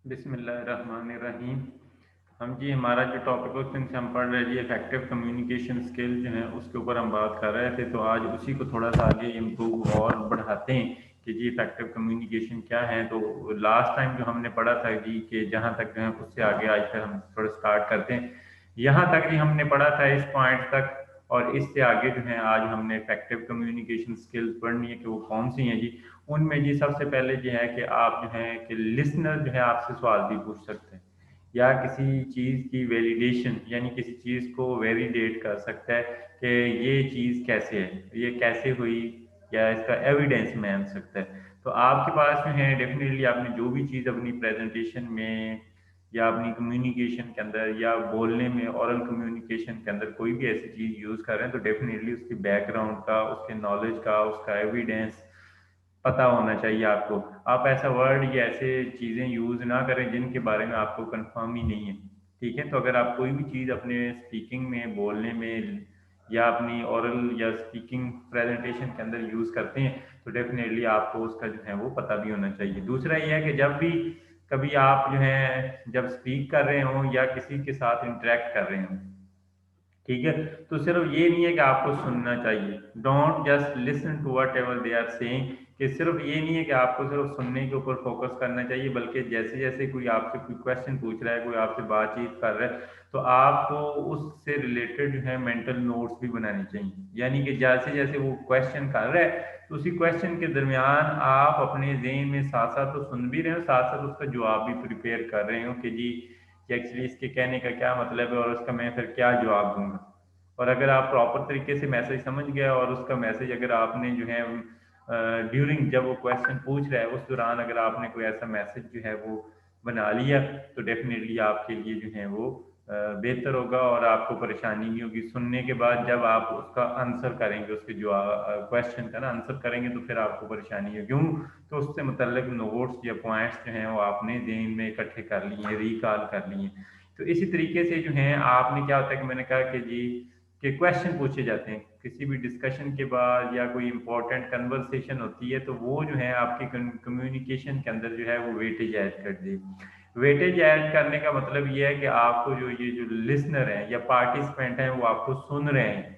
बिस्मिल्लाहिर्रहमानिर्रहीम। हम जी हमारा जो टॉपिक है उसमें से हम पढ़ रहे जी इफेक्टिव कम्युनिकेशन स्किल जो है उसके ऊपर हम बात कर रहे थे। तो आज उसी को थोड़ा सा आगे इम्प्रूव और बढ़ाते हैं कि जी इफेक्टिव कम्युनिकेशन क्या है। तो लास्ट टाइम जो हमने पढ़ा था जी कि जहाँ तक जो है उससे आगे आज फिर हम थोड़ा स्टार्ट करते हैं। यहाँ तक ही हमने पढ़ा था इस पॉइंट तक, और इससे आगे जो है आज हमने इफेक्टिव कम्युनिकेशन स्किल्स पढ़नी है कि वो कौन सी हैं जी। उनमें जी सबसे पहले जो है कि आप जो है कि लिसनर जो है आपसे सवाल भी पूछ सकते हैं, या किसी चीज़ की वैलिडेशन यानी किसी चीज़ को वैलिडेट कर सकता है कि ये चीज़ कैसे है, ये कैसे हुई, या इसका एविडेंस मान सकता है। तो आपके पास जो है डेफिनेटली आपने जो भी चीज़ अपनी प्रेजेंटेशन में या अपनी कम्युनिकेशन के अंदर या बोलने में ओरल कम्युनिकेशन के अंदर कोई भी ऐसी चीज़ यूज़ कर रहे हैं तो डेफिनेटली उसकी बैकग्राउंड का, उसके नॉलेज का, उसका एविडेंस पता होना चाहिए आपको। आप ऐसा वर्ड या ऐसे चीज़ें यूज़ ना करें जिनके बारे में आपको कंफर्म ही नहीं है। ठीक है, तो अगर आप कोई भी चीज़ अपने स्पीकिंग में, बोलने में, या अपनी ओरल या स्पीकिंग प्रेजेंटेशन के अंदर यूज़ करते हैं तो डेफिनेटली आपको उसका जो है वो पता भी होना चाहिए। दूसरा ये है कि जब भी कभी आप जो है जब स्पीक कर रहे हों या किसी के साथ इंटरेक्ट कर रहे हों, ठीक है, तो सिर्फ ये नहीं है कि आपको सुनना चाहिए। Don't just listen to whatever they are saying, कि सिर्फ ये नहीं है कि आपको सिर्फ सुनने के ऊपर फोकस करना चाहिए, बल्कि जैसे जैसे कोई आपसे कोई क्वेश्चन पूछ रहा है, कोई आपसे बातचीत कर रहा है, तो आपको उससे रिलेटेड जो है मेंटल नोट्स भी बनाने चाहिए। यानी कि जैसे जैसे वो क्वेश्चन कर रहा है तो उसी क्वेश्चन के दरमियान आप अपने जेहन में साथ साथ तो सुन भी रहे हो, साथ साथ उसका जवाब भी प्रिपेयर कर रहे हो कि जी कि एक्चुअली इसके कहने का क्या मतलब है और उसका मैं फिर क्या जवाब दूंगा। और अगर आप प्रॉपर तरीके से मैसेज समझ गए और उसका मैसेज अगर आपने जो है ड्यूरिंग जब वो क्वेश्चन पूछ रहा है उस दौरान अगर आपने कोई ऐसा मैसेज जो है वो बना लिया तो डेफिनेटली आपके लिए जो है वो बेहतर होगा और आपको परेशानी नहीं होगी। सुनने के बाद जब आप उसका आंसर करेंगे, उसके जो क्वेश्चन का ना आंसर करेंगे, तो फिर आपको परेशानी होगी। क्यों? तो उससे मतलब नोट्स या पॉइंट्स जो हैं वो आपने जेहन में इकट्ठे कर लिए हैं, रिकॉल कर लिए हैं। तो इसी तरीके से जो है आपने क्या होता है कि मैंने कहा कि जी के क्वेश्चन पूछे जाते हैं किसी भी डिस्कशन के बाद, या कोई इंपॉर्टेंट कन्वर्सेशन होती है तो वो जो है आपकी कम्युनिकेशन के अंदर जो है वो वेटेज ऐड कर दी। वेटेज ऐड करने का मतलब ये है कि आपको जो ये जो लिसनर हैं या पार्टिसिपेंट हैं वो आपको सुन रहे हैं।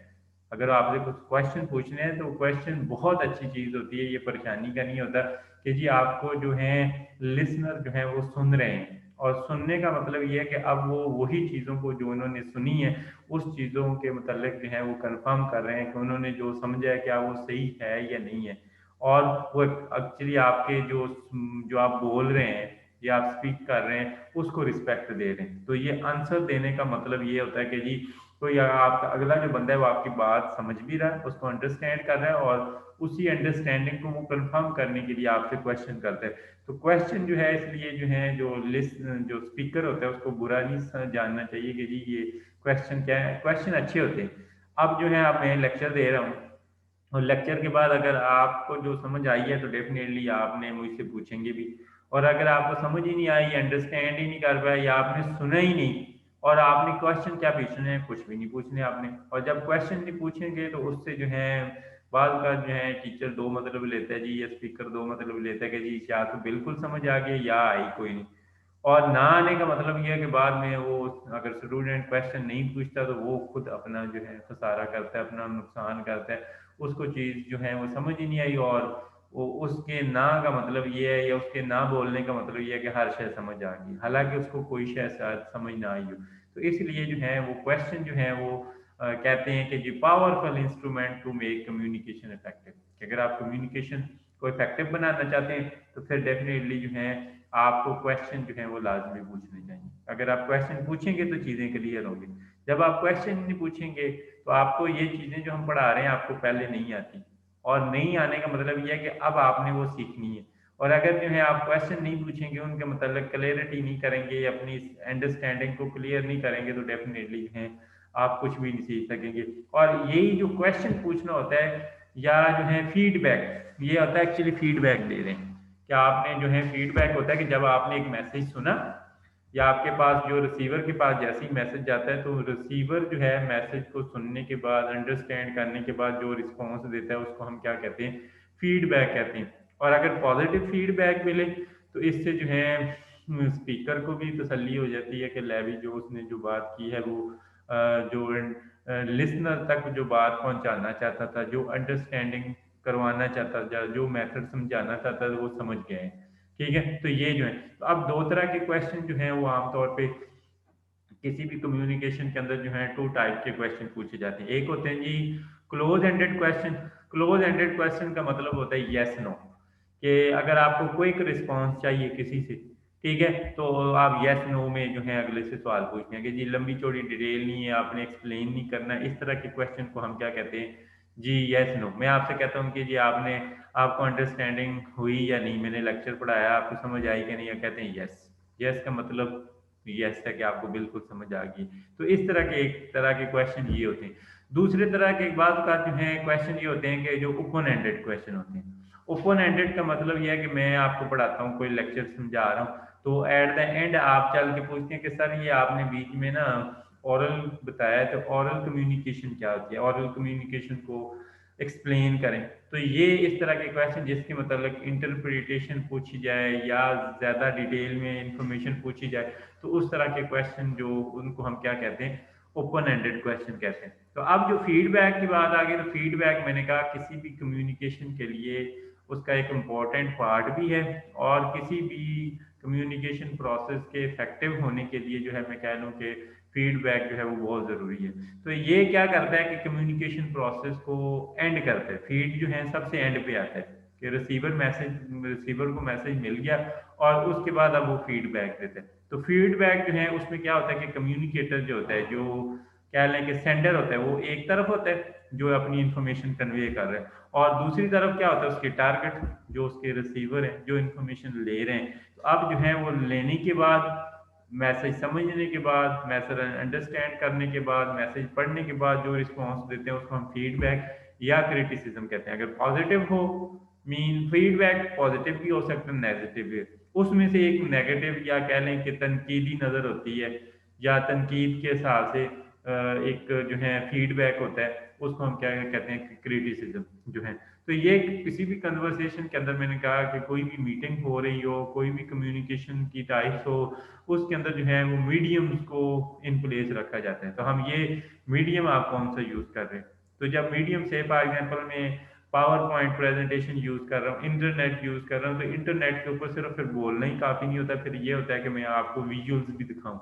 अगर आपसे कुछ क्वेश्चन पूछने हैं तो क्वेश्चन बहुत अच्छी चीज़ होती है, ये परेशानी का नहीं होता कि जी आपको जो है लिसनर जो है वो सुन रहे हैं। और सुनने का मतलब ये है कि अब वो वही चीज़ों को जो उन्होंने सुनी है उस चीज़ों के मतलब जो है वो कंफर्म कर रहे हैं कि उन्होंने जो समझा है क्या वो सही है या नहीं है। और वो एक्चुअली आपके जो जो आप बोल रहे हैं या आप स्पीक कर रहे हैं उसको रिस्पेक्ट दे रहे हैं। तो ये आंसर देने का मतलब ये होता है कि जी कोई आपका अगला जो बंदा है वो आपकी बात समझ भी रहा है, उसको अंडरस्टैंड कर रहा है, और उसी अंडरस्टैंडिंग को वो कंफर्म करने के लिए आपसे क्वेश्चन करता है। तो क्वेश्चन जो है इसलिए जो है जो लिस्ट जो स्पीकर होता है उसको बुरा नहीं जानना चाहिए कि जी ये क्वेश्चन क्या है। क्वेश्चन अच्छे होते हैं। अब जो है आप मैं लेक्चर दे रहा हूँ और लेक्चर के बाद अगर आपको जो समझ आई है तो डेफिनेटली आपने मुझसे पूछेंगे भी। और अगर आपको समझ ही नहीं आई, अंडरस्टैंड ही नहीं कर पाए, या आपने सुना ही नहीं, और आपने क्वेश्चन क्या पूछने हैं, कुछ भी नहीं पूछने आपने। और जब क्वेश्चन नहीं पूछेंगे तो उससे जो है बाद का जो है टीचर दो मतलब लेता है जी, या स्पीकर दो मतलब लेता है कि जी या तो बिल्कुल समझ आ गई या आई कोई नहीं। और ना आने का मतलब ये है कि बाद में वो अगर स्टूडेंट क्वेश्चन नहीं पूछता तो वो खुद अपना जो है खसारा करता है, अपना नुकसान करता है। उसको चीज़ जो है वो समझ ही नहीं आई, और वो उसके ना का मतलब ये है या उसके ना बोलने का मतलब ये है कि हर शय समझ आ गई, हालांकि उसको कोई शय शायद समझ ना आई हो। तो इसलिए जो है वो क्वेश्चन जो है वो कहते हैं कि जी powerful instrument to make communication effective, कि अगर आप कम्युनिकेशन को इफेक्टिव बनाना चाहते हैं तो फिर डेफिनेटली जो है आपको क्वेश्चन जो है वो लाजमी पूछने चाहिए। अगर आप क्वेश्चन पूछेंगे तो चीज़ें क्लियर होंगी। जब आप क्वेश्चन नहीं पूछेंगे तो आपको ये चीज़ें जो हम पढ़ा रहे हैं आपको पहले नहीं आती, और नहीं आने का मतलब ये है कि अब आपने वो सीखनी है। और अगर जो है आप क्वेश्चन नहीं पूछेंगे, उनके मतलब क्लियरिटी नहीं करेंगे, अपनी अंडरस्टैंडिंग को क्लियर नहीं करेंगे, तो डेफिनेटली जो है आप कुछ भी नहीं सीख सकेंगे। और यही जो क्वेश्चन पूछना होता है या जो है फीडबैक, ये होता है एक्चुअली फीडबैक दे रहे हैं। क्या आपने जो है फीडबैक होता है कि जब आपने एक मैसेज सुना या आपके पास जो रिसीवर के पास जैसे ही मैसेज जाता है तो रिसीवर जो है मैसेज को सुनने के बाद, अंडरस्टैंड करने के बाद जो रिस्पॉन्स देता है उसको हम क्या कहते हैं, फीडबैक कहते हैं। और अगर पॉजिटिव फीडबैक मिले तो इससे जो है स्पीकर को भी तसल्ली हो जाती है कि लेवी जो उसने जो बात की है वो जो लिसनर तक जो बात पहुंचाना चाहता था, जो अंडरस्टैंडिंग करवाना चाहता था, जो मेथड समझाना चाहता था, वो समझ गए हैं। ठीक है, तो ये जो है, तो अब दो तरह के क्वेश्चन जो हैं वो आमतौर पे किसी भी कम्युनिकेशन के अंदर जो है टू टाइप के क्वेश्चन पूछे जाते हैं। एक होते हैं जी close ended question. Close ended question का मतलब होता है यस नो, कि अगर आपको क्विक रिस्पांस चाहिए किसी से, ठीक है, तो आप यस नो में जो है अगले से सवाल पूछते हैं कि जी लंबी चौड़ी डिटेल नहीं है, आपने एक्सप्लेन नहीं करना। इस तरह के क्वेश्चन को हम क्या कहते हैं जी, यस नो। मैं आपसे कहता हूँ कि जी आपने आपको अंडरस्टैंडिंग हुई या नहीं, मैंने लेक्चर पढ़ाया, आपको समझ आई कि नहीं, या कहते हैं यस। यस का मतलब यस है कि आपको बिल्कुल समझ आ गई। तो इस तरह के एक तरह के क्वेश्चन ये होते हैं। दूसरे तरह के बाद का जो है क्वेश्चन ये होते हैं कि जो ओपन एंडेड क्वेश्चन होते हैं। ओपन एंडेड का मतलब यह है कि मैं आपको पढ़ाता हूँ, कोई लेक्चर समझा रहा हूँ, तो एट द एंड आप चल के पूछते हैं कि सर ये आपने बीच में ना ओरल बताया, तो ओरल कम्युनिकेशन क्या होती है, ओरल कम्युनिकेशन को एक्सप्लेन करें। तो ये इस तरह के क्वेश्चन जिसके मतलब इंटरप्रिटेशन पूछी जाए या ज़्यादा डिटेल में इंफॉर्मेशन पूछी जाए, तो उस तरह के क्वेश्चन जो उनको हम क्या कहते हैं, ओपन एंडेड क्वेश्चन कहते हैं। तो अब जो फीडबैक की बात आ गई, तो फीडबैक मैंने कहा किसी भी कम्युनिकेशन के लिए उसका एक इम्पॉर्टेंट पार्ट भी है, और किसी भी कम्युनिकेशन प्रोसेस के इफेक्टिव होने के लिए जो है मैं कह लूँ कि फीडबैक जो है वो बहुत ज़रूरी है। तो ये क्या करता है कि कम्युनिकेशन प्रोसेस को एंड करता है। फीड जो है सबसे एंड पे आता है कि रिसीवर को मैसेज मिल गया, और उसके बाद अब वो फीडबैक देता है। तो फीडबैक जो है उसमें क्या होता है कि कम्युनिकेटर जो होता है, जो कह लें कि सेंडर होता है, वो एक तरफ होता है जो अपनी इंफॉर्मेशन कन्वे कर रहे हैं, और दूसरी तरफ क्या होता है उसके टारगेट, जो उसके रिसीवर हैं जो इंफॉर्मेशन ले रहे हैं। तो अब जो है वो लेने के बाद, मैसेज समझने के बाद, मैसेज अंडरस्टैंड करने के बाद, मैसेज पढ़ने के बाद जो रिस्पॉन्स देते हैं उसको हम फीडबैक या क्रिटिसिज्म कहते हैं। अगर पॉजिटिव हो, मीन फीडबैक पॉजिटिव भी हो सकता है, नेगेटिव भी। उसमें से एक नेगेटिव या कह लें कि तनकीदी नज़र होती है, या तनकीद के हिसाब से एक जो है फीडबैक होता है, उसको हम क्या कहते हैं, क्रिटिसिज्म जो है। तो ये किसी भी कन्वर्सेशन के अंदर मैंने कहा कि कोई भी मीटिंग हो रही हो, कोई भी कम्युनिकेशन की टाइप्स हो, उसके अंदर जो है वो मीडियम्स को इन प्लेस रखा जाता है। तो हम ये मीडियम आप कौन सा यूज़ कर रहे हैं, तो जब मीडियम से फॉर एग्जांपल मैं पावर पॉइंट प्रेजेंटेशन यूज़ कर रहा हूँ, इंटरनेट यूज़ कर रहा हूँ, तो इंटरनेट के ऊपर सिर्फ फिर बोलना ही काफ़ी नहीं होता, फिर ये होता है कि मैं आपको विजुअल्स भी दिखाऊं।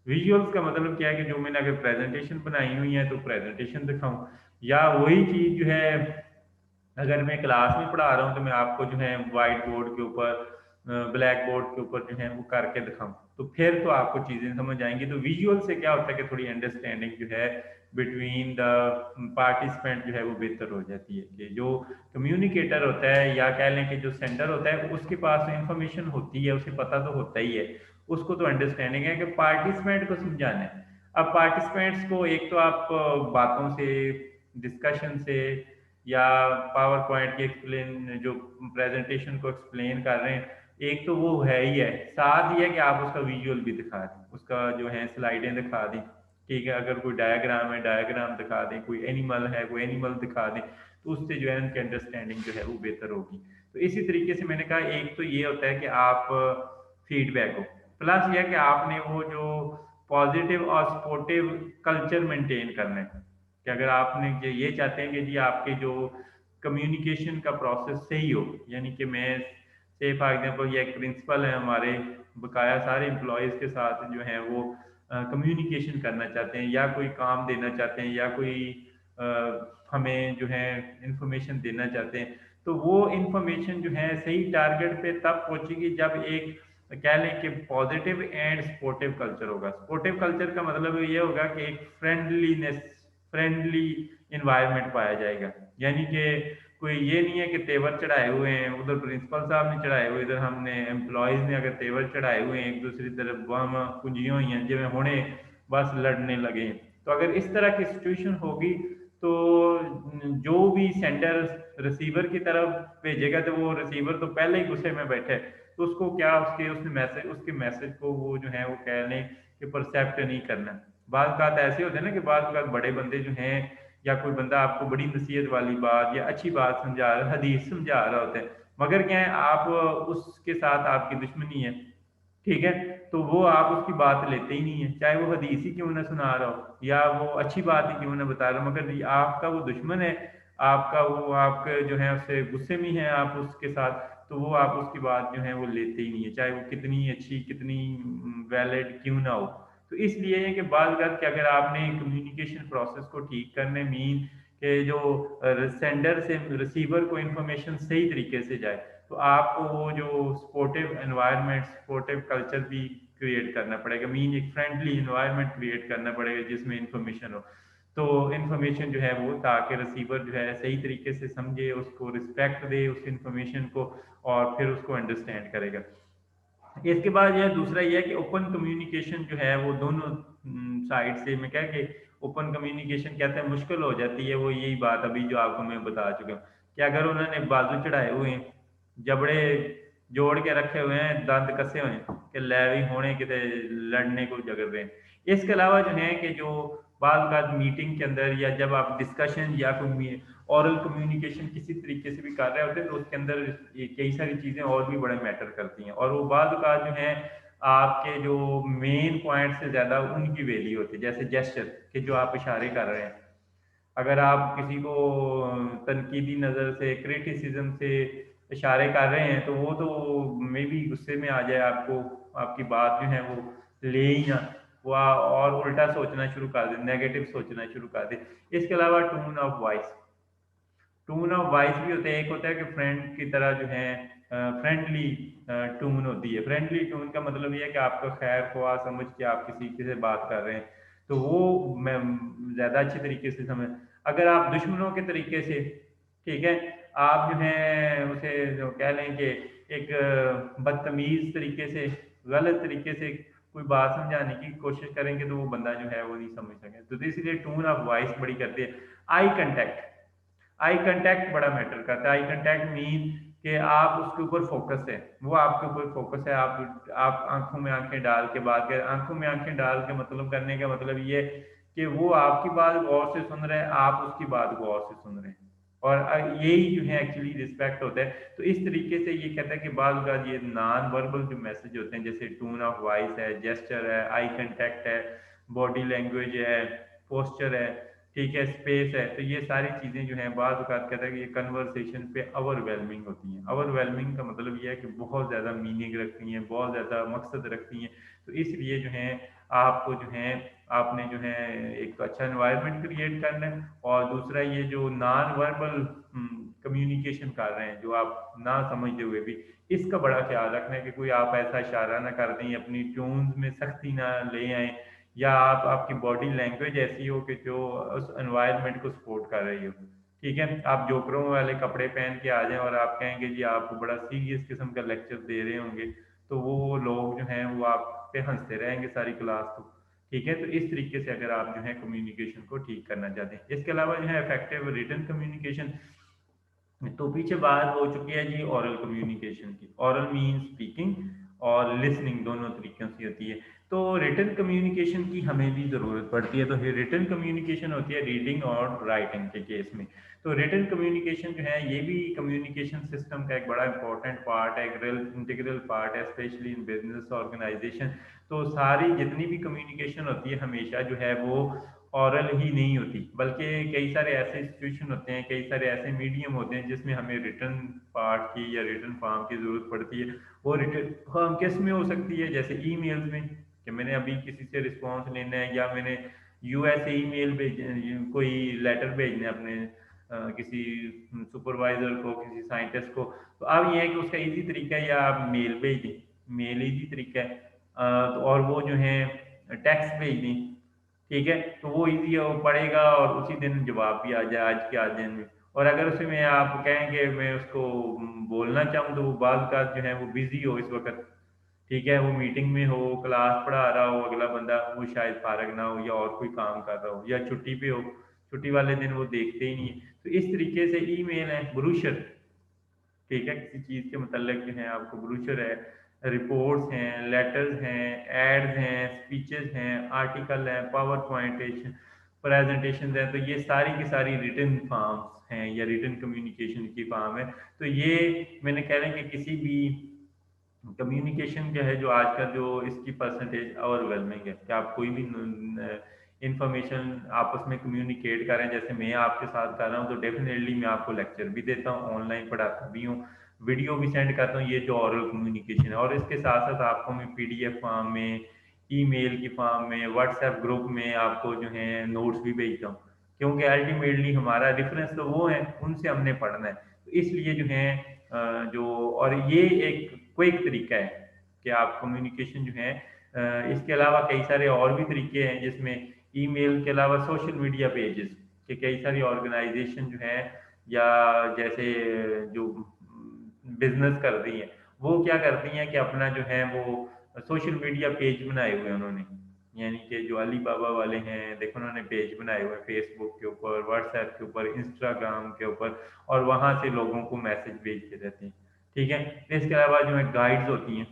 विजुअल्स का मतलब क्या है कि जो मैंने अगर प्रेजेंटेशन बनाई हुई है तो प्रेजेंटेशन दिखाऊं, या वही चीज़ जो है अगर मैं क्लास में पढ़ा रहा हूँ तो मैं आपको जो है व्हाइट बोर्ड के ऊपर, ब्लैक बोर्ड के ऊपर जो है वो करके दिखाऊं, तो फिर तो आपको चीज़ें समझ आएंगी। तो विजुअल से क्या होता है कि थोड़ी अंडरस्टैंडिंग जो है बिटवीन द पार्टिसिपेंट जो है वो बेहतर हो जाती है, कि जो कम्युनिकेटर होता है या कह लें कि जो सेंडर होता है उसके पास इंफॉर्मेशन होती है, उसे पता तो होता ही है, उसको तो अंडरस्टैंडिंग है कि पार्टिसिपेंट को समझाना है। अब पार्टिसिपेंट्स को एक तो आप बातों से, डिस्कशन से, या पावर पॉइंट की एक्सप्लेन जो प्रेजेंटेशन को एक्सप्लेन कर रहे हैं, एक तो वो है ही है, साथ ही है कि आप उसका विजुअल भी दिखा दें, उसका जो है स्लाइडें दिखा दें। ठीक है, अगर कोई डायग्राम है डायग्राम दिखा दें, कोई एनिमल है कोई एनिमल दिखा दें, तो उससे जो है उनकी अंडरस्टैंडिंग जो है वो बेहतर होगी। तो इसी तरीके से मैंने कहा एक तो ये होता है कि आप फीडबैक हो, प्लस ये है कि आपने वो जो पॉजिटिव और सपोर्टिव कल्चर मेंटेन करना है, कि अगर आपने ये चाहते हैं कि जी आपके जो कम्युनिकेशन का प्रोसेस सही हो, यानी कि मैं से फॉर एग्जांपल ये एक प्रिंसिपल है हमारे, बकाया सारे एम्प्लॉयज़ के साथ जो है वो कम्युनिकेशन करना चाहते हैं, या कोई काम देना चाहते हैं, या कोई अ, हमें जो है इंफॉर्मेशन देना चाहते हैं, तो वो इंफॉर्मेशन जो है सही टारगेट पे तब पहुंचेगी जब एक कह लें कि पॉजिटिव एंड सपोर्टिव कल्चर होगा। सपोर्टिव कल्चर का मतलब ये होगा कि एक फ्रेंडली इन्वायरमेंट पाया जाएगा, यानी कि कोई ये नहीं है कि तेवर चढ़ाए हुए हैं, उधर प्रिंसिपल साहब ने चढ़ाए हुए, इधर हमने एम्प्लॉयज ने अगर तेवर चढ़ाए हुए हैं, एक दूसरी तरफ बम पुंजियां हुई हैं जिवें हुणे बस लड़ने लगे हैं। तो अगर इस तरह की सिचुएशन होगी, तो जो भी सेंडर रिसीवर की तरफ भेजेगा, तो वो रिसीवर तो पहले ही गुस्से में बैठे है, तो उसको क्या उसके मैसेज को वो जो है वो कह लें कि परसेप्ट नहीं करना। बात बात ऐसे होते हैं ना कि बात बात बड़े बंदे जो हैं, या कोई बंदा आपको बड़ी नसीहत वाली बात या अच्छी बात समझा हदीस समझा रहा होता है, मगर क्या है आप उसके साथ आपकी दुश्मनी है, ठीक है। तो वो आप उसकी बात लेते ही नहीं है, चाहे वो हदीस ही क्यों ना सुना रहा हो या वो अच्छी बात ही क्यों ना बता रहा हो, मगर ये आपका वो दुश्मन है, आपका वो आपके जो है उससे गुस्से में है आप उसके साथ, तो वो आप उसकी बात जो है वो लेते ही नहीं है, चाहे वो कितनी अच्छी कितनी वैलिड क्यों ना हो। तो इसलिए है कि बात कि अगर आपने कम्युनिकेशन प्रोसेस को ठीक करने मीन कि जो सेंडर से रिसीवर को इंफॉर्मेशन सही तरीके से जाए, तो आपको वो जो सपोर्टिव एनवायरनमेंट सपोर्टिव कल्चर भी क्रिएट करना पड़ेगा, मीन एक फ्रेंडली इन्वायरमेंट क्रिएट करना पड़ेगा जिसमें इंफॉर्मेशन हो। तो इंफॉर्मेशन जो है वो ताकि रिसीवर जो है सही तरीके से समझे, उसको रिस्पेक्ट दे उस इंफॉर्मेशन को, और फिर उसको अंडरस्टैंड करेगा। इसके बाद यह दूसरा ये है कि ओपन कम्युनिकेशन जो है वो दोनों साइड से, मैं क्या कि ओपन कम्युनिकेशन कहते हैं मुश्किल हो जाती है, वो यही बात अभी जो आपको मैं बता चुका हूँ कि अगर उन्होंने बाजू चढ़ाए हुए हैं, जबड़े जोड़ के रखे हुए हैं, दंद कसे हुए हैं कि लैवी होने के लड़ने को जगह रहे हैं। इसके अलावा जो है कि जो बात बात मीटिंग के अंदर या जब आप डिस्कशन या कोई ओरल कम्युनिकेशन किसी तरीके से भी कर रहे होते हैं, तो उसके अंदर ये कई सारी चीज़ें और भी बड़े मैटर करती हैं, और वो बाद का जो है आपके जो मेन पॉइंट से ज़्यादा उनकी वैल्यू होती है, जैसे जेस्चर कि जो आप इशारे कर रहे हैं। अगर आप किसी को तनकीदी नज़र से क्रिटिसिज्म से इशारे कर रहे हैं, तो वो तो मे भी गुस्से में आ जाए, आपको आपकी बात जो है वो ले ही ना, वो और उल्टा सोचना शुरू कर दे, नेगेटिव सोचना शुरू कर दे। इसके अलावा tone of voice, tone of voice भी होते हैं, एक होता है कि फ्रेंड की तरह जो है फ्रेंडली टून होती है। फ्रेंडली टून का मतलब ये है कि आपका खैर ख्वाह समझ के आप किसी से बात कर रहे हैं, तो वो मैं ज़्यादा अच्छी तरीके से समझ। अगर आप दुश्मनों के तरीके से, ठीक है, आप जो है उसे जो कह लें कि एक बदतमीज तरीके से, गलत तरीके से कोई बात समझाने की कोशिश करेंगे, तो वो बंदा जो है वो नहीं समझ सके, तो इसलिए टून ऑफ वॉइस बड़ी करती है। आई कंटेक्ट, आई कांटेक्ट बड़ा मैटर करता है। आई कांटेक्ट मीन कि आप उसके ऊपर फोकस है, वो आपके ऊपर फोकस है, आप आंखों में आंखें डाल के बात करें। आंखों में आंखें डाल के मतलब करने का मतलब ये कि वो आपकी बात गौर से सुन रहे हैं, आप उसकी बात गौर से सुन रहे हैं, और यही जो है एक्चुअली रिस्पेक्ट होता है। तो इस तरीके से ये कहता है कि बाद का ये नॉन वर्बल जो मैसेज होते हैं, जैसे टोन ऑफ वॉइस है, जेस्चर है, आई कांटेक्ट है, बॉडी लैंग्वेज है, पोस्चर है, ठीक है, स्पेस है, तो ये सारी चीज़ें जो हैं बाद कहता है कि ये कन्वर्सेशन पे ओवरवेलमिंग होती हैं। ओवरवेलमिंग का मतलब ये है कि बहुत ज़्यादा मीनिंग रखती हैं, बहुत ज़्यादा मकसद रखती हैं। तो इसलिए जो है आपको जो है आपने जो है एक अच्छा एनवायरनमेंट क्रिएट करना है, और दूसरा ये जो नॉन वर्बल कम्युनिकेशन कर रहे हैं, जो आप ना समझते हुए भी, इसका बड़ा ख्याल रखना है कि कोई आप ऐसा इशारा ना कर दें, अपनी टोन्स में सख्ती ना ले आए, या आप आपकी बॉडी लैंग्वेज ऐसी हो कि जो उस एनवायरनमेंट को सपोर्ट कर रही हो। ठीक है, आप जोकरों वाले कपड़े पहन के आ जाएं और आप कहेंगे जी आप बड़ा सीरियस किस्म का लेक्चर दे रहे होंगे, तो वो लोग जो हैं वो आप पे हंसते रहेंगे सारी क्लास को। ठीक है, तो इस तरीके से अगर आप जो है कम्युनिकेशन को ठीक करना चाहते हैं। इसके अलावा जो है इफेक्टिव रिटन कम्युनिकेशन, तो पीछे बात हो चुकी है जी ओरल कम्युनिकेशन की। ओरल मीन स्पीकिंग और लिसनिंग दोनों तरीकों से होती है। तो रिटन कम्युनिकेशन की हमें भी ज़रूरत पड़ती है। तो रिटन कम्युनिकेशन होती है रीडिंग और राइटिंग के केस में। तो रिटन कम्युनिकेशन जो है ये भी कम्युनिकेशन सिस्टम का एक बड़ा इंपॉर्टेंट पार्ट है, एक इंटीग्रल पार्ट है, स्पेशली इन बिजनेस ऑर्गेनाइजेशन। तो सारी जितनी भी कम्युनिकेशन होती है हमेशा जो है वो ऑरल ही नहीं होती, बल्कि कई सारे ऐसे सिचुएशन होते हैं, कई सारे ऐसे मीडियम होते हैं जिसमें हमें रिटर्न पार्ट की या रिटर्न फॉर्म की ज़रूरत पड़ती है। वो रिटर्न फॉर्म किस में हो सकती है, जैसे ईमेल्स में, कि मैंने अभी किसी से रिस्पॉन्स लेना है, या मैंने यूएसए ईमेल भेज, कोई लेटर भेजना है अपने किसी सुपरवाइजर को, किसी साइंटिस्ट को, तो अब ये है कि उसका इजी तरीका है या आप मेल भेज दें, मेल इजी तरीका है। तो और वो जो है टेक्स्ट भेज दें, ठीक है, तो वो इजी है, वो पढ़ेगा और उसी दिन जवाब भी आ जाए आज के आज दिन में। और अगर उसमें आप कहें कि मैं उसको बोलना चाहूँ, तो वो बात का जो है वो बिजी हो इस वक्त, ठीक है, वो मीटिंग में हो, क्लास पढ़ा रहा हो, अगला बंदा वो शायद फारग ना हो या और कोई काम कर रहा हो या छुट्टी पे हो, छुट्टी वाले दिन वो देखते ही नहीं है। तो इस तरीके से ईमेल है ब्रूशर, ठीक है, किसी चीज़ के मतलब जो है आपको ब्रूशर है, रिपोर्ट्स हैं, लेटर्स हैं, एड्स हैं, स्पीचेस हैं, आर्टिकल हैं, पावर पॉइंटेशन प्रेजेंटेशन हैं, तो ये सारी की सारी रिटन फॉर्म्स हैं या रिटन कम्युनिकेशन की फॉर्म है। तो ये मैंने कह रहा है कि किसी भी कम्युनिकेशन क्या है, जो आज का जो इसकी परसेंटेज ओवरवेलमिंग है कि आप कोई भी इंफॉर्मेशन आपस में कम्युनिकेट कर रहे हैं। जैसे मैं आपके साथ कर रहा हूँ तो डेफिनेटली मैं आपको लेक्चर भी देता हूँ, ऑनलाइन पढ़ाता भी हूँ, वीडियो भी सेंड करता हूँ, ये जो ऑरल कम्युनिकेशन है। और इसके साथ साथ आपको मैं पीडीएफ फॉर्म में, ईमेल की फॉर्म में, व्हाट्सएप ग्रुप में आपको जो है नोट्स भी भेजता हूँ, क्योंकि अल्टीमेटली हमारा रेफरेंस तो वो है, उनसे हमने पढ़ना है। तो इसलिए जो है जो और ये एक क्विक तरीका है कि आप कम्युनिकेशन जो है इसके अलावा कई सारे और भी तरीके हैं, जिसमें ईमेल के अलावा सोशल मीडिया पेजेस के कई सारी ऑर्गेनाइजेशन जो है, या जैसे जो बिजनेस कर रही हैं, वो क्या करती हैं कि अपना जो है वो सोशल मीडिया पेज बनाए हुए हैं उन्होंने। यानी कि जो अली बाबा वाले हैं, देखो उन्होंने पेज बनाए हुए हैं फेसबुक के ऊपर, व्हाट्सएप के ऊपर, इंस्टाग्राम के ऊपर, और वहां से लोगों को मैसेज भेजते रहते हैं। ठीक है। इसके अलावा जो है गाइड्स होती हैं,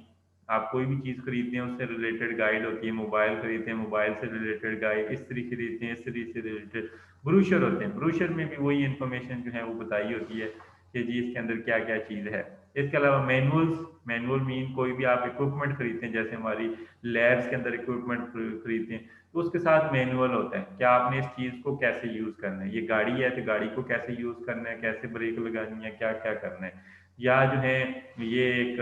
आप कोई भी चीज़ खरीदते हैं उससे रिलेटेड गाइड होती है, मोबाइल खरीदते हैं मोबाइल से रिलेटेड गाइड, इस्त्री खरीदते हैं इस्त्री से रिलेटेड ब्रूशर होते हैं, ब्रूशर में भी वही इंफॉर्मेशन जो है वो बताई होती है कि जी इसके अंदर क्या क्या चीज़ है। इसके अलावा मैनुअल्स, मैनुअल मीन कोई भी आप इक्विपमेंट खरीदते हैं, जैसे हमारी लैब्स के अंदर इक्विपमेंट खरीदते हैं, तो उसके साथ मैनुअल होता है कि आपने इस चीज़ को कैसे यूज़ करना है। ये गाड़ी है तो गाड़ी को कैसे यूज़ करना है, कैसे ब्रेक लगानी है, क्या क्या करना है। या जो है ये एक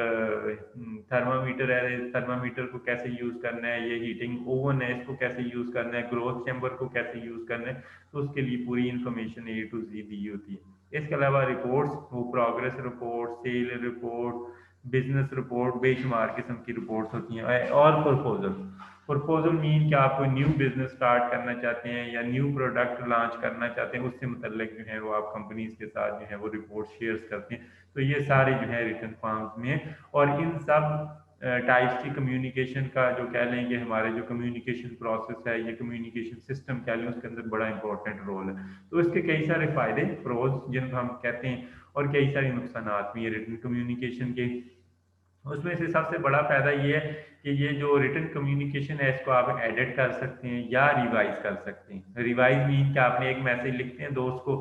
थर्मामीटर है, थर्मामीटर को कैसे यूज़ करना है, ये हीटिंग ओवन है इसको कैसे यूज़ करना है, ग्रोथ चैम्बर को कैसे यूज़ करना है। तो उसके लिए पूरी इंफॉर्मेशन ए टू जी दी होती है। इसके अलावा रिपोर्ट्स, वो progress report, sale report, business report, बेशुमार किस्म की रिपोर्ट्स होती हैं। और प्रपोजल, प्रपोजल मीन कि आप कोई न्यू बिजनेस स्टार्ट करना चाहते हैं या न्यू प्रोडक्ट लॉन्च करना चाहते हैं, उससे मुतल्लिक जो है वो आप कंपनीज के साथ जो है वो रिपोर्ट शेयर करते हैं। तो ये सारे जो है रिटर्न फॉर्म्स में हैं। और इन सब टाइप्स की कम्युनिकेशन का जो कह लेंगे हमारे जो कम्युनिकेशन प्रोसेस है, ये कम्युनिकेशन सिस्टम कह लें, उसके अंदर बड़ा इंपॉर्टेंट रोल है। तो इसके कई सारे फायदे, प्रोज जिनको हम कहते हैं, और कई सारे नुकसान भी हैं रिटर्न कम्युनिकेशन के। उसमें से सबसे बड़ा फायदा ये है कि ये जो रिटन कम्युनिकेशन है इसको आप एडिट कर सकते हैं या रिवाइज कर सकते हैं। रिवाइज मीन कि आपने एक मैसेज लिखते हैं दोस्त को,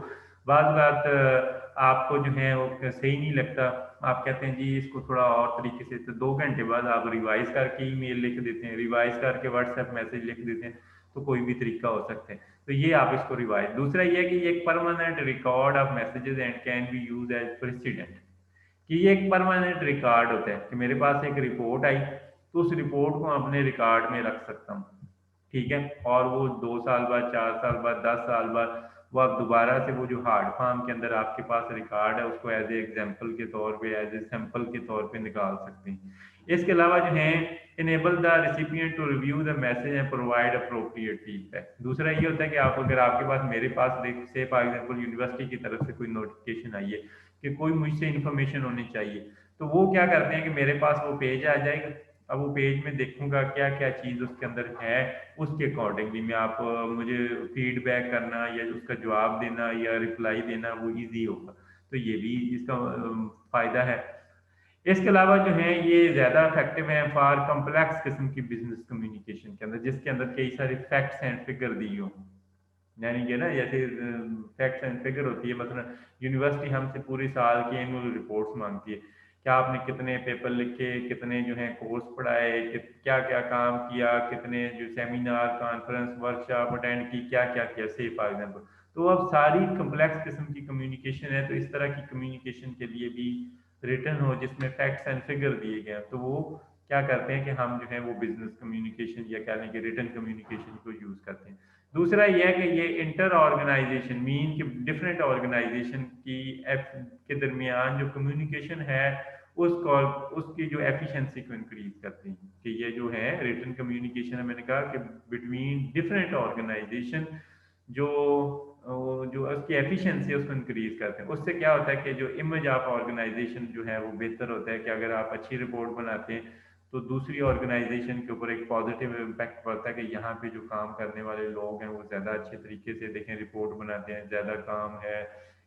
बात बात आपको जो है वो सही नहीं लगता, आप कहते हैं जी इसको थोड़ा और तरीके से, तो 2 घंटे बाद आप रिवाइज करके ईमेल लिख देते हैं, रिवाइज करके व्हाट्सएप मैसेज लिख देते हैं। तो कोई भी तरीका हो सकता है। तो ये आप इसको रिवाइज, दूसरा ये है कि ये एक permanent record of messages and can be use as precedent, कि ये एक परमानेंट रिकॉर्ड होता है कि मेरे पास एक रिपोर्ट आई तो उस रिपोर्ट को अपने रिकॉर्ड में रख सकता हूँ। ठीक है। और वो 2 साल बाद, 4 साल बाद, 10 साल बाद वो आप दोबारा से वो जो हार्ड फॉर्म के अंदर आपके पास रिकॉर्ड है उसको एज ए एग्जाम्पल के तौर पे, एज ए सैंपल के तौर पे निकाल सकते हैं। इसके अलावा जो है enable the recipient to review the message and provide appropriate feedback. दूसरा ये होता है कि आप अगर आपके पास, मेरे पास से फॉर एग्जाम्पल यूनिवर्सिटी की तरफ से कोई नोटिफिकेशन आई है कि कोई मुझसे इंफॉर्मेशन होनी चाहिए, तो वो क्या करते हैं कि मेरे पास वो पेज आ जाएगा। अब वो पेज में देखूंगा क्या क्या चीज़ उसके अंदर है, उसके अकॉर्डिंगली मैं आप मुझे फीडबैक करना या उसका जवाब देना या रिप्लाई देना वो इजी होगा। तो ये भी इसका फायदा है। इसके अलावा जो है ये ज़्यादा इफेक्टिव है फॉर कम्प्लेक्स किस्म की बिजनेस कम्युनिकेशन के अंदर, जिसके अंदर कई सारे फैक्ट्स एंड फिगर दी हो। यानी कि ना जैसे फैक्ट्स एंड फिगर होती है, मतलब यूनिवर्सिटी हमसे पूरे साल की एनुअल रिपोर्ट्स मांगती है कि आपने कितने पेपर लिखे, कितने जो है कोर्स पढ़ाए, क्या क्या काम किया, कितने जो सेमिनार कॉन्फ्रेंस वर्कशॉप अटेंड की, क्या क्या किया, से फॉर एग्जाम्पल। तो अब सारी कम्प्लेक्स किस्म की कम्युनिकेशन है, तो इस तरह की कम्युनिकेशन के लिए भी रिटर्न हो जिसमें फैक्ट्स एंड फिगर दिए गए हैं, तो वो क्या करते हैं कि हम जो है वो बिजनेस कम्युनिकेशन या कह लें कि रिटर्न कम्युनिकेशन को यूज़ करते हैं। दूसरा यह है कि ये इंटर ऑर्गेनाइजेशन मीन कि डिफरेंट ऑर्गेनाइजेशन की एफ के दरमियान जो कम्युनिकेशन है उसको, उसकी जो एफिशिएंसी को इंक्रीज करते हैं। कि ये जो है रिटन कम्युनिकेशन है, मैंने कहा कि बिटवीन डिफरेंट ऑर्गेनाइजेशन जो जो उसकी एफिशिएंसी है उसको इंक्रीज करते हैं। उससे क्या होता है कि जो इमेज ऑफ ऑर्गेनाइजेशन जो है वो बेहतर होता है, कि अगर आप अच्छी रिपोर्ट बनाते हैं तो दूसरी ऑर्गेनाइजेशन के ऊपर एक पॉजिटिव इम्पैक्ट पड़ता है कि यहाँ पे जो काम करने वाले लोग हैं वो ज़्यादा अच्छे तरीके से देखें रिपोर्ट बनाते हैं, ज़्यादा काम है,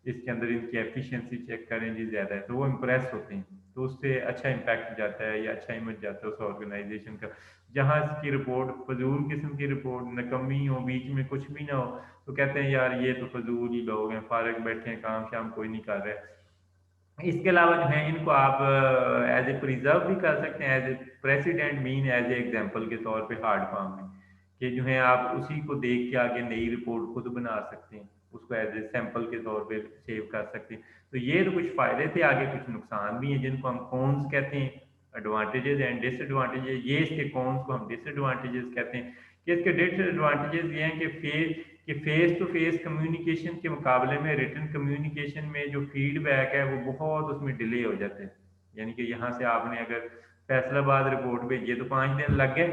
इसके अंदर इनकी एफिशिएंसी चेक करें जी ज़्यादा है, तो वो इम्प्रेस होते हैं। तो उससे अच्छा इम्पैक्ट जाता है या अच्छा इमेज जाता है उस ऑर्गेनाइजेशन का। जहाँ इसकी रिपोर्ट फजूल किस्म की रिपोर्ट, नकम्मी हो, बीच में कुछ भी ना हो, तो कहते हैं यार ये तो फजूल ही लोग हैं, फारग बैठे हैं, काम शाम कोई नहीं कर रहे। इसके अलावा जो है इनको आप एज ए प्रिजर्व भी कर सकते हैं, as a precedent mean as a example के तौर पे हार्ड फॉर्म में, कि जो है आप उसी को देख के आगे नई रिपोर्ट खुद बना सकते हैं, उसको एज ए सैंपल के तौर पे सेव कर सकते हैं। तो ये तो कुछ फायदे थे, आगे कुछ नुकसान भी हैं जिनको हम कॉन्स कहते हैं, एडवांटेजेस एंड डिसएडवांटेजेस। ये इसके कॉन्स को हम डिसएडवांटेजेस कहते हैं, कि इसके डिसएडवांटेजेस ये हैं कि फेस टू फेस कम्युनिकेशन के मुकाबले में रिटन कम्युनिकेशन में जो फीडबैक है वो बहुत उसमें डिले हो जाते हैं। यानी कि यहाँ से आपने अगर फैसलाबाद रिपोर्ट भेजी है तो 5 दिन लग गए,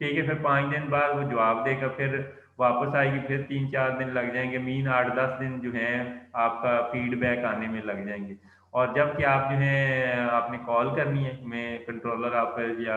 ठीक है, फिर 5 दिन बाद वो जवाब देगा, फिर वापस आएगी, फिर 3-4 दिन लग जाएंगे, मीन 8-10 दिन जो है आपका फीडबैक आने में लग जाएंगे। और जबकि आप जो है आपने कॉल करनी है, मैं कंट्रोलर ऑफिस या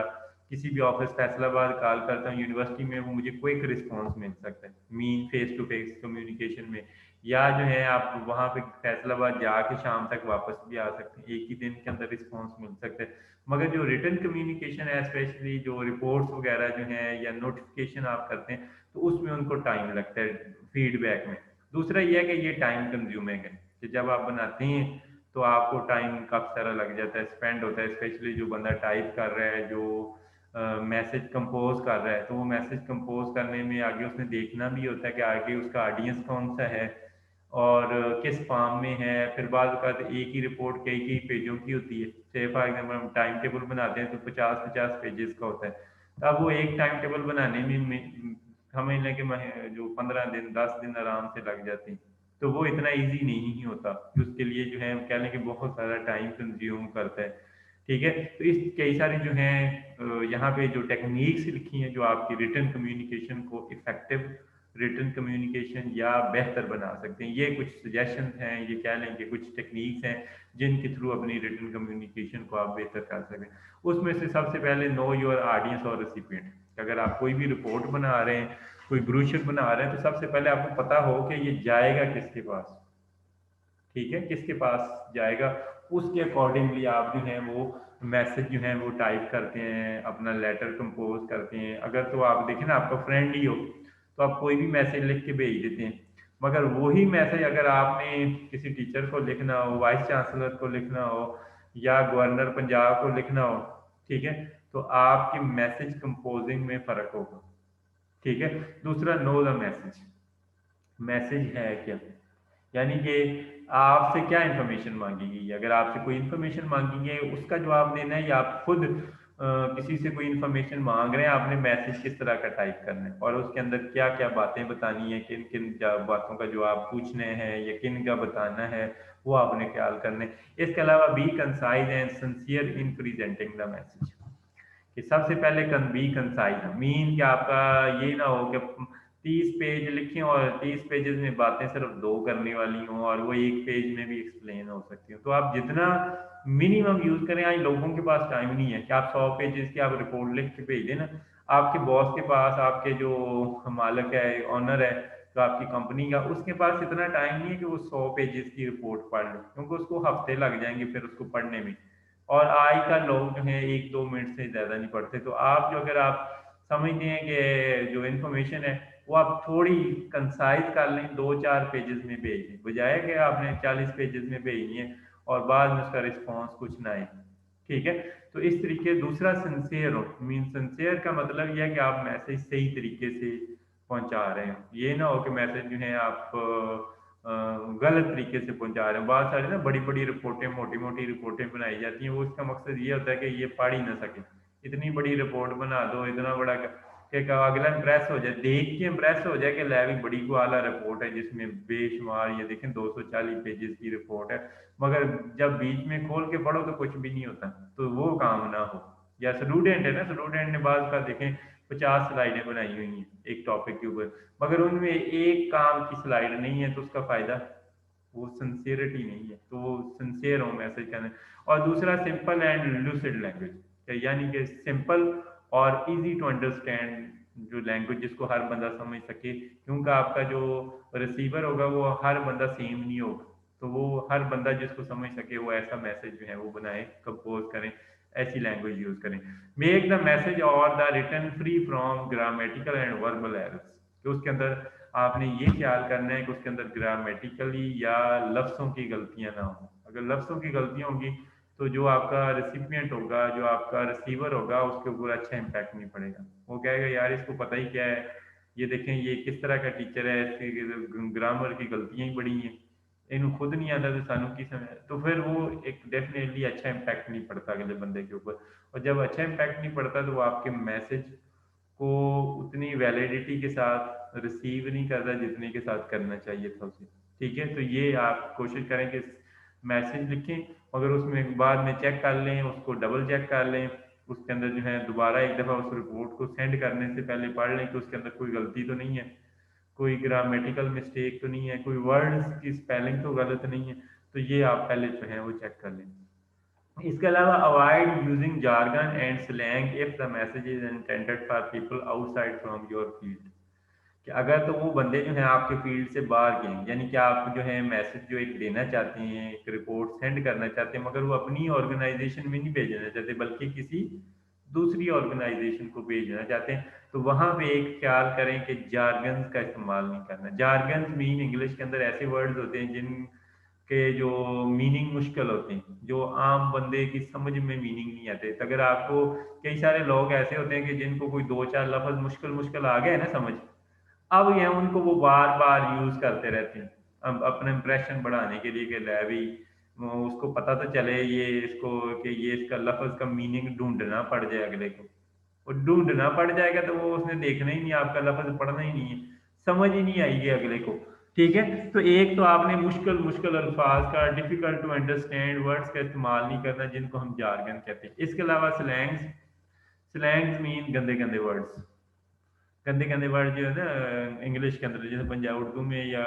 किसी भी ऑफिस फैसलाबाद कॉल करता हूँ यूनिवर्सिटी में, वो मुझे क्विक रिस्पॉन्स मिल सकता है mean face to face communication में। या जो है आप वहाँ पे फैसलाबाद जाके शाम तक वापस भी आ सकते हैं, एक ही दिन के अंदर रिस्पॉन्स मिल सकता है। मगर जो रिटन कम्युनिकेशन है, स्पेशली जो रिपोर्ट्स वगैरह जो हैं या नोटिफिकेशन आप करते हैं, तो उसमें उनको टाइम लगता है फीडबैक में। दूसरा ये है कि ये टाइम कंज्यूमिंग है, कि जब आप बनाते हैं तो आपको टाइम काफ़ी सारा लग जाता है, स्पेंड होता है, स्पेशली जो बंदा टाइप कर रहा है, जो मैसेज कंपोज कर रहा है, तो वो मैसेज कंपोज करने में आगे उसने देखना भी होता है कि आगे उसका ऑडियंस कौन सा है और किस फॉर्म में है। फिर बाद वक़्त एक ही रिपोर्ट कई कई पेजों की होती है, से फॉर एग्जाम्पल हम टाइम टेबल बनाते हैं तो 50-50 पेजेस का होता है। तब वो एक टाइम टेबल बनाने में हमें लगे जो 15 दिन 10 दिन आराम से लग जाते हैं। तो वो इतना इजी नहीं ही होता, उसके लिए जो है हम कह लें कि बहुत सारा टाइम कंज्यूम करता है। ठीक है, तो इस कई सारी जो हैं यहाँ पे जो टेक्निक्स लिखी हैं जो आपकी रिटन कम्युनिकेशन को इफेक्टिव रिटन कम्युनिकेशन या बेहतर बना सकते हैं, ये कुछ सजेशन हैं, ये कह लें कि कुछ टेक्निक्स हैं जिनके थ्रू अपनी रिटन कम्युनिकेशन को आप बेहतर कर सकें। उसमें से सबसे पहले नो योर ऑडियंस और रेसिपिएंट। अगर आप कोई भी रिपोर्ट बना रहे हैं, कोई ब्रोशर बना रहे हैं, तो सबसे पहले आपको पता हो कि ये जाएगा किसके पास, ठीक है, किसके पास जाएगा, उसके अकॉर्डिंगली आप जो है वो मैसेज जो है वो टाइप करते हैं, अपना लेटर कंपोज करते हैं। अगर तो आप देखें ना आपका फ्रेंड ही हो तो आप कोई भी मैसेज लिख के भेज देते हैं, मगर वही मैसेज अगर आपने किसी टीचर को लिखना हो, वाइस चांसलर को लिखना हो या गवर्नर पंजाब को लिखना हो, ठीक है, तो आपके मैसेज कंपोजिंग में फर्क होगा। ठीक है, दूसरा नो द मैसेज, मैसेज है क्या, यानी कि आपसे क्या इंफॉर्मेशन मांगेगी, अगर आपसे कोई इंफॉर्मेशन मांगेंगे उसका जवाब देना है, या आप खुद किसी से कोई इंफॉर्मेशन मांग रहे हैं, आपने मैसेज किस तरह का टाइप करना है और उसके अंदर क्या क्या बातें बतानी है, किन किन बातों का जवाब पूछने हैं या किन का बताना है, वो आपने ख्याल करने। इसके अलावा B concise and sincere in presenting the message, कि सबसे पहले बी कंसाइज मीन कि आपका ये ना हो कि 30 पेज लिखें और 30 पेजेस में बातें सिर्फ दो करने वाली हों और वो एक पेज में भी एक्सप्लेन हो सकती हो। तो आप जितना मिनिमम यूज करें, आज लोगों के पास टाइम नहीं है कि आप 100 पेजेस की आप रिपोर्ट लिख के भेज देना। आपके बॉस के पास, आपके जो मालिक है, ऑनर है, तो आपकी कंपनी का, उसके पास इतना टाइम नहीं है कि वो 100 पेजेस की रिपोर्ट पढ़ ले, क्योंकि उसको हफ्ते लग जाएंगे फिर उसको पढ़ने में। और आज का लोग जो है 1-2 मिनट से ज़्यादा नहीं पढ़ते। तो आप जो अगर आप समझते हैं कि जो इन्फॉर्मेशन है वो आप थोड़ी कंसाइज कर लें, 2-4 पेजेस में भेज दें, बजाय कि आपने 40 पेजेस में भेजनी है और बाद में उसका रिस्पॉन्स कुछ ना आए। ठीक है, तो इस तरीके। दूसरा सिंसियर हो, मीन सिंसियर का मतलब यह है कि आप मैसेज सही तरीके से पहुंचा रहे हैं, ये ना हो कि मैसेज जो है आप गलत तरीके से पहुंचा रहे हैं। बहुत सारी ना बड़ी बड़ी रिपोर्टें, मोटी मोटी रिपोर्टें बनाई जाती हैं, वो इसका मकसद ये होता है कि ये पढ़ ही ना सके। इतनी बड़ी रिपोर्ट बना दो, इतना बड़ा कि अगला इम्प्रेस हो जाए, देख के इम्प्रेस हो जाए कि ले भी बड़ी वाला रिपोर्ट है जिसमें बेशुमार, ये देखें 240 पेजेस की रिपोर्ट है, मगर जब बीच में खोल के पढ़ो तो कुछ भी नहीं होता, तो वो काम ना हो। या स्टूडेंट है ना, स्टूडेंट ने बात का देखें 50 स्लाइडें बनाई हुई हैं एक टॉपिक के ऊपर, मगर उनमें एक काम की स्लाइड नहीं है, तो उसका फायदा, वो सिंसियरिटी नहीं है। तो वो सिंसियर हो मैसेज करने। और दूसरा सिंपल एंड लूसिड लैंग्वेज, यानी कि सिंपल और इजी टू अंडरस्टैंड जो लैंग्वेज जिसको हर बंदा समझ सके, क्योंकि आपका जो रिसीवर होगा वो हर बंदा सेम नहीं होगा, तो वो हर बंदा जिसको समझ सके वो ऐसा मैसेज जो है वो बनाए, कंपोज करें, ऐसी लैंग्वेज यूज करें। मेक द मैसेज और the return free from grammatical and verbal errors, कि उसके अंदर आपने ये ख्याल करना है कि उसके अंदर ग्रामेटिकली या लफ्ज़ों की गलतियां ना हो। अगर लफ्ज़ों की गलतियाँ होंगी तो जो आपका रिसिपिएंट होगा, जो आपका रिसीवर होगा, उसके ऊपर अच्छा इम्पैक्ट नहीं पड़ेगा। वो कहेगा यार इसको पता ही क्या है, ये देखें ये किस तरह का टीचर है, इसकी ग्रामर की गलतियाँ ही बड़ी हैं, इन्हें खुद नहीं आता तो सानू की समझ। तो फिर वो एक डेफिनेटली अच्छा इम्पैक्ट नहीं पड़ता अगले बंदे के ऊपर। और जब अच्छा इम्पैक्ट नहीं पड़ता तो वो आपके मैसेज को उतनी वैलिडिटी के साथ रिसीव नहीं करता जितने के साथ करना चाहिए था उसे। ठीक है, तो ये आप कोशिश करें कि मैसेज लिखें, अगर उसमें बाद में चेक कर लें, उसको डबल चेक कर लें, उसके अंदर जो है दोबारा एक दफ़ा उस रिपोर्ट को सेंड करने से पहले पढ़ लें कि उसके अंदर कोई गलती तो नहीं है, कोई ग्रामेटिकल मिस्टेक तो नहीं है, कोई वर्ड्स की स्पेलिंग तो गलत नहीं है। तो ये आप पहले जो है वो चेक कर लें। इसके अलावा avoid using jargon and slang if the message is intended for people outside from your field. कि अगर तो वो बंदे जो हैं आपके फील्ड से बाहर के हैं, यानी कि आप जो है मैसेज जो एक देना चाहते हैं, एक रिपोर्ट सेंड करना चाहते हैं, मगर वो अपनी ऑर्गेनाइजेशन में नहीं भेजना चाहते बल्कि किसी दूसरी ऑर्गेनाइजेशन को भेजना चाहते हैं, तो वहां पे एक ख्याल करें कि जार्गन्स का इस्तेमाल नहीं करना। जार्गन्स मीन इंग्लिश के अंदर ऐसे वर्ड्स होते हैं जिन के जो मीनिंग मुश्किल होते हैं, जो आम बंदे की समझ में मीनिंग नहीं आते। तो अगर आपको, कई सारे लोग ऐसे होते हैं कि जिनको कोई दो चार लफ्ज मुश्किल मुश्किल आ गए ना समझ, अब ये उनको वो बार बार यूज करते रहते हैं, अब अपना इंप्रेशन बढ़ाने के लिए कि ले भी वो उसको पता तो चले ये इसको कि ये इसका लफ्ज का मीनिंग ढूंढना पड़ जाए अगले को। और ढूंढना पड़ जाएगा तो वो उसने देखना ही नहीं, आपका लफ्ज पढ़ना ही नहीं है, समझ ही नहीं आएगी अगले को। ठीक है, तो एक तो आपने मुश्किल मुश्किल अल्फाज का, डिफिकल्ट टू अंडरस्टैंड वर्ड्स का इस्तेमाल नहीं करना जिनको हम जार्गन कहते हैं। इसके अलावा स्लैंग्स, स्लैंग्स मीन गंदे गंदे वर्ड्स। गंदे गंदे वर्ड जो है ना इंग्लिश के अंदर, जैसे पंजाब उर्दू में या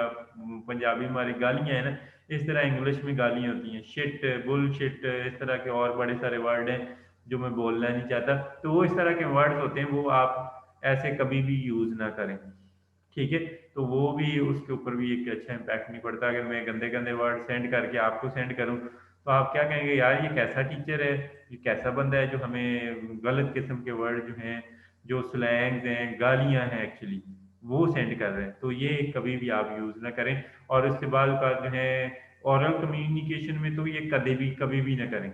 पंजाबी में हमारी गालियाँ हैं ना, इस तरह इंग्लिश में गालियाँ होती हैं, शिट, बुलशिट, इस तरह के और बड़े सारे वर्ड हैं जो मैं बोलना नहीं चाहता। तो वो इस तरह के वर्ड्स होते हैं, वो आप ऐसे कभी भी यूज़ ना करें। ठीक है, तो वो भी उसके ऊपर भी एक अच्छा इम्पैक्ट नहीं पड़ता। अगर मैं गंदे गंदे वर्ड सेंड करके आपको सेंड करूँ तो आप क्या कहेंगे, यार ये कैसा टीचर है, ये कैसा बंदा है जो हमें गलत किस्म के वर्ड जो हैं, जो स्लैंग्स हैं, गालियां हैं एक्चुअली, वो सेंड कर रहे हैं। तो ये कभी भी आप यूज़ ना करें। और इसके बाद का जो है ओरल कम्युनिकेशन में तो ये कभी भी ना करें।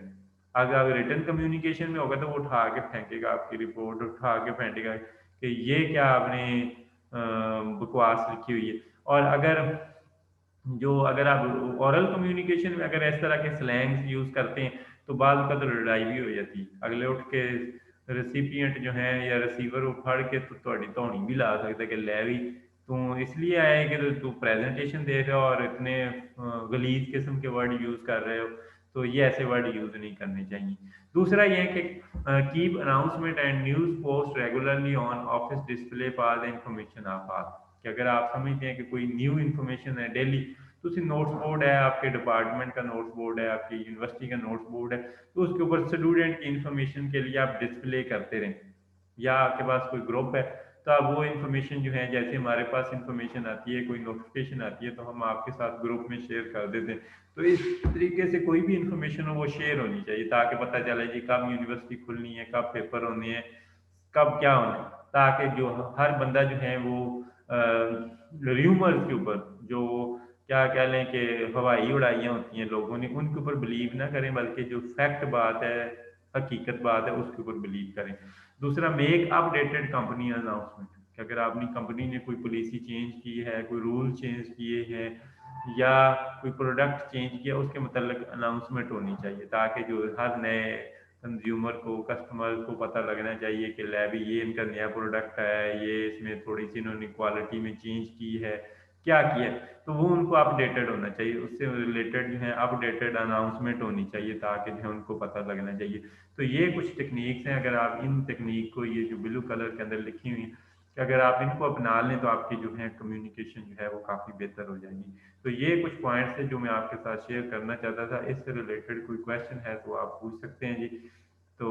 अगर रिटर्न कम्युनिकेशन में होगा तो वो उठा के फेंकेगा, आपकी रिपोर्ट उठा के फेंकेगा कि ये क्या आपने बकवास लिखी हुई है। और अगर अगर आप ओरल कम्युनिकेशन में अगर इस तरह के स्लैंग्स यूज करते हैं तो बाद का तो लड़ाई भी हो जाती है, अगले उठ के रिसिपिएंट जो है या रिसीवर वो फड़ के तो थोड़ी धौनी भी ला सकता है कि लै भी तू इसलिए आया है कि तू प्रेजेंटेशन दे रहे हो और इतने गलीज किस्म के वर्ड यूज कर रहे हो। तो ये ऐसे वर्ड यूज नहीं करने चाहिए। दूसरा ये है कि keep announcement and news post regularly on office display for the information of all. कि अगर आप समझते हैं कि कोई न्यू इन्फॉर्मेशन है डेली, तो उसी नोट्स बोर्ड है, आपके डिपार्टमेंट का नोट्स बोर्ड है, आपकी यूनिवर्सिटी का नोट्स बोर्ड है, तो उसके ऊपर स्टूडेंट की इन्फॉर्मेशन के लिए आप डिस्प्ले करते रहें। या आपके पास कोई ग्रुप है तो आप वो इन्फॉर्मेशन जो है, जैसे हमारे पास इन्फॉर्मेशन आती है, कोई नोटिफिकेशन आती है तो हम आपके साथ ग्रुप में शेयर कर देते हैं। तो इस तरीके से कोई भी इन्फॉर्मेशन हो वो शेयर होनी चाहिए ताकि पता चले जी कब यूनिवर्सिटी खुलनी है, कब पेपर होने हैं, कब क्या होना है, ताकि जो हर बंदा जो है वो र्यूमर्स के ऊपर, जो क्या कह लें कि हवाई उड़ाइयाँ होती हैं लोगों ने, उनके ऊपर बिलीव ना करें, बल्कि जो फैक्ट बात है, हकीकत बात है, उसके ऊपर बिलीव करें। दूसरा, मेक अपडेटेड कंपनी अनाउंसमेंट, कि अगर आपने कंपनी ने कोई पॉलिसी चेंज की है, कोई रूल चेंज किए हैं या कोई प्रोडक्ट चेंज किया, उसके मतलब अनाउंसमेंट होनी चाहिए ताकि जो हर नए कंज्यूमर को, कस्टमर को पता लगना चाहिए कि ले भी ये इनका नया प्रोडक्ट है, ये इसमें थोड़ी सी इन्होंने क्वालिटी में चेंज की है, क्या किया है। तो वो उनको अपडेटेड होना चाहिए, उससे रिलेटेड जो है अपडेटेड अनाउंसमेंट होनी चाहिए ताकि जो है उनको पता लगना चाहिए। तो ये कुछ टेक्निक्स हैं, अगर आप इन टेक्निक को, ये जो ब्लू कलर के अंदर लिखी हुई हैं, कि अगर आप इनको अपना लें तो आपकी जो है कम्युनिकेशन जो है वो काफ़ी बेहतर हो जाएगी। तो ये कुछ पॉइंट्स हैं जो मैं आपके साथ शेयर करना चाहता था। इससे रिलेटेड कोई क्वेश्चन है तो आप पूछ सकते हैं जी। तो